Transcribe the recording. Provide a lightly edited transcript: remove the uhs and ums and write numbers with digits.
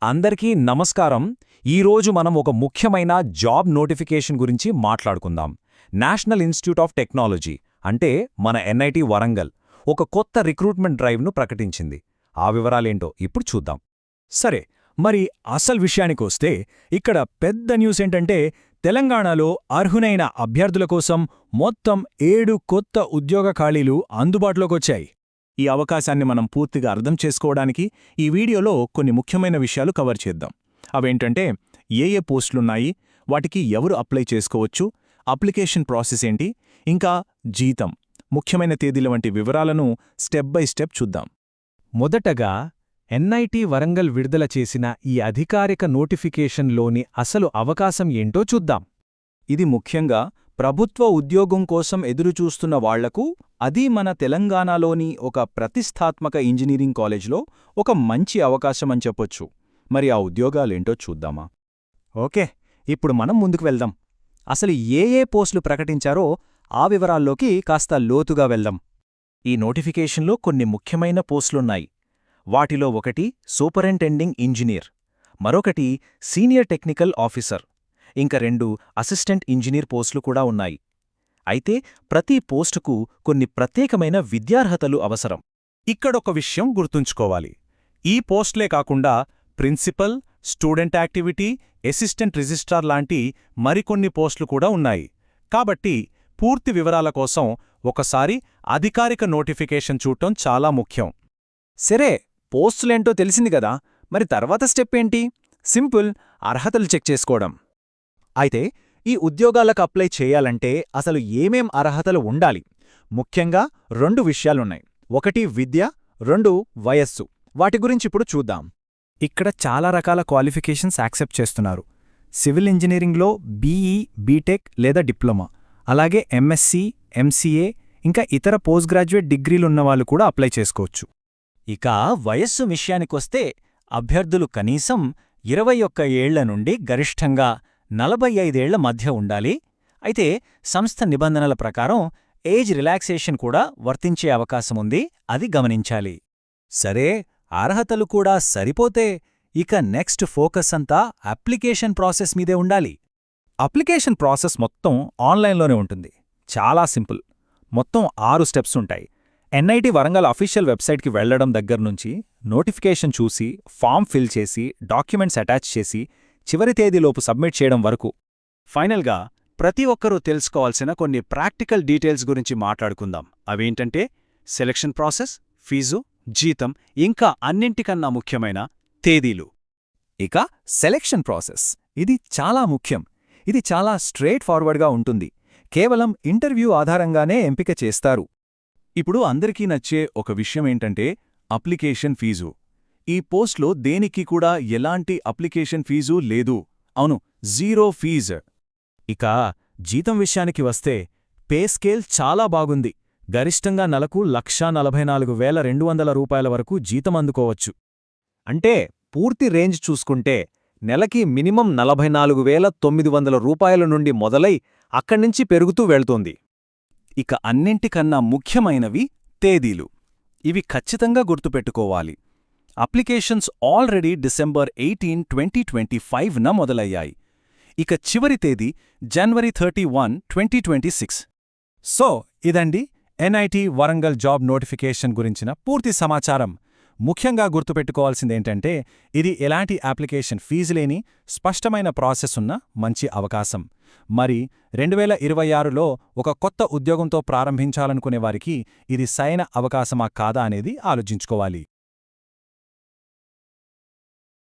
అందరికీ నమస్కారం. ఈరోజు మనం ఒక ముఖ్యమైన జాబ్ నోటిఫికేషన్ గురించి మాట్లాడుకుందాం. నేషనల్ ఇన్స్టిట్యూట్ ఆఫ్ టెక్నాలజీ అంటే మన ఎన్ఐటి వరంగల్ ఒక కొత్త రిక్రూట్మెంట్ డ్రైవ్ను ప్రకటించింది. ఆ వివరాలేంటో ఇప్పుడు చూద్దాం. సరే, మరి అసలు విషయానికొస్తే ఇక్కడ పెద్ద న్యూస్ ఏంటంటే తెలంగాణలో అర్హులైన అభ్యర్థుల కోసం మొత్తం 7 కొత్త ఉద్యోగ ఖాళీలు అందుబాటులోకొచ్చాయి. ఈ అవకాశాన్ని మనం పూర్తిగా అర్థం చేసుకోవడానికి ఈ వీడియోలో కొన్ని ముఖ్యమైన విషయాలు కవర్ చేద్దాం. అవేంటంటే ఏ పోస్టులున్నాయి, వాటికి ఎవరు అప్లై చేసుకోవచ్చు, అప్లికేషన్ ప్రాసెస్ ఏంటి, ఇంకా జీతం, ముఖ్యమైన తేదీల వంటి వివరాలను స్టెప్ బై స్టెప్ చూద్దాం. మొదటగా ఎన్ఐటి వరంగల్ విడుదల చేసిన ఈ అధికారిక నోటిఫికేషన్లోని అసలు అవకాశం ఏంటో చూద్దాం. ఇది ముఖ్యంగా ప్రభుత్వ ఉద్యోగం కోసం ఎదురుచూస్తున్న వాళ్లకు, అది మన తెలంగాణలోని ఒక ప్రతిష్టాత్మక ఇంజనీరింగ్ కాలేజ్లో ఒక మంచి అవకాశమని చెప్పొచ్చు. మరి ఆ ఉద్యోగాలేంటో చూద్దామా? ఓకే, ఇప్పుడు మనం ముందుకు వెళ్దాం. అసలు ఏ పోస్టులు ప్రకటించారో ఆ వివరాల్లోకి కాస్త లోతుగా వెళ్దాం. ఈ నోటిఫికేషన్లో కొన్ని ముఖ్యమైన పోస్టులున్నాయి. వాటిలో ఒకటి సూపరింటెండింగ్ ఇంజనీర్, మరొకటి సీనియర్ టెక్నికల్ ఆఫీసర్, ఇంకా 2 అసిస్టెంట్ ఇంజనీర్ పోస్టులు కూడా ఉన్నాయి. అయితే ప్రతి పోస్టుకు కొన్ని ప్రత్యేకమైన విద్యార్హతలు అవసరం. ఇక్కడొక విషయం గుర్తుంచుకోవాలి. ఈ పోస్టులే కాకుండా principal, student activity, assistant registrar లాంటి మరికొన్ని పోస్టులు కూడా ఉన్నాయి. కాబట్టి పూర్తి వివరాల కోసం ఒకసారి అధికారిక నోటిఫికేషన్ చూడటం చాలా ముఖ్యం. సరే, పోస్టులేంటో తెలిసింది కదా, మరి తర్వాత స్టెప్ ఏంటి? సింపుల్, అర్హతలు చెక్ చేసుకోవడం. అయితే ఈ ఉద్యోగాలకు అప్లై చేయాలంటే అసలు ఏమేం అర్హతలు ఉండాలి? ముఖ్యంగా 2 విషయాలున్నాయి. ఒకటి విద్య, 2 వయస్సు. వాటి గురించి ఇప్పుడు చూద్దాం. ఇక్కడ చాలా రకాల క్వాలిఫికేషన్స్ యాక్సెప్ట్ చేస్తున్నారు. సివిల్ ఇంజనీరింగ్లో బీఈ, బీటెక్ లేదా డిప్లొమా, అలాగే ఎంఎస్సీ, ఎంసీఏ, ఇంకా ఇతర పోస్ట్ గ్రాడ్యుయేట్ డిగ్రీలున్నవాళ్ళు కూడా అప్లై చేసుకోవచ్చు. ఇక వయస్సు విషయానికొస్తే అభ్యర్థులు కనీసం 21 ఏళ్ల నుండి గరిష్ఠంగా 45 ఏళ్ల మధ్య ఉండాలి. అయితే సంస్థ నిబంధనల ప్రకారం ఏజ్ రిలాక్సేషన్ కూడా వర్తించే అవకాశముంది, అది గమనించాలి. సరే, అర్హతలు కూడా సరిపోతే ఇక నెక్స్ట్ ఫోకస్ అంతా అప్లికేషన్ ప్రాసెస్ మీదే ఉండాలి. అప్లికేషన్ ప్రాసెస్ మొత్తం ఆన్లైన్లోనే ఉంటుంది. చాలా సింపుల్. మొత్తం 6 స్టెప్స్ ఉంటాయి. ఎన్ఐటి వరంగల్ అఫీషియల్ వెబ్సైట్కి వెళ్లడం దగ్గర్నుంచి నోటిఫికేషన్ చూసి, ఫామ్ ఫిల్ చేసి, డాక్యుమెంట్స్ అటాచ్ చేసి, చివరి తేదీలోపు సబ్మిట్ చేయడం వరకు. ఫైనల్గా ప్రతి ఒక్కరూ తెలుసుకోవాల్సిన కొన్ని ప్రాక్టికల్ డీటెయిల్స్ గురించి మాట్లాడుకుందాం. అవేంటంటే సెలక్షన్ ప్రాసెస్, ఫీజు, జీతం, ఇంకా అన్నింటికన్నా ముఖ్యమైన తేదీలు. ఇక సెలక్షన్ ప్రాసెస్, ఇది చాలా ముఖ్యం. ఇది చాలా స్ట్రెయిట్ ఫార్వర్డ్గా ఉంటుంది. కేవలం ఇంటర్వ్యూ ఆధారంగానే ఎంపిక చేస్తారు. ఇప్పుడు అందరికీ నచ్చే ఒక విషయమేంటంటే అప్లికేషన్ ఫీజు. ఈ పోస్ట్లో దేనికి కూడా ఎలాంటి అప్లికేషన్ ఫీజు లేదు. అవును, 0 ఫీజు. ఇక జీతం విషయానికి వస్తే పే స్కేల్ చాలా బాగుంది. గరిష్టంగా నెలకు 1,44,200 రూపాయల వరకు జీతం అందుకోవచ్చు. అంటే పూర్తి రేంజ్ చూసుకుంటే నెలకి మినిమం 44,900 రూపాయల నుండి మొదలై అక్కడ్నుంచి పెరుగుతూ వెళ్తోంది. ఇక అన్నింటికన్నా ముఖ్యమైనవి తేదీలు. ఇవి ఖచ్చితంగా గుర్తుపెట్టుకోవాలి. అప్లికేషన్స్ ఆల్రెడీ డిసెంబర్ 18, 2025న మొదలయ్యాయి. ఇక చివరి తేదీ జనవరి 31, 2026. సో ఇదండి ఎన్ఐటి వరంగల్ జాబ్ నోటిఫికేషన్ గురించిన పూర్తి సమాచారం. ముఖ్యంగా గుర్తుపెట్టుకోవాల్సిందేంటంటే ఇది ఎలాంటి అప్లికేషన్ ఫీజు లేని స్పష్టమైన ప్రాసెస్ ఉన్న మంచి అవకాశం. మరి 2026లో ఒక కొత్త ఉద్యోగంతో ప్రారంభించాలనుకునే వారికి ఇది సరైన అవకాశమా కాదా అనేది ఆలోచించుకోవాలి.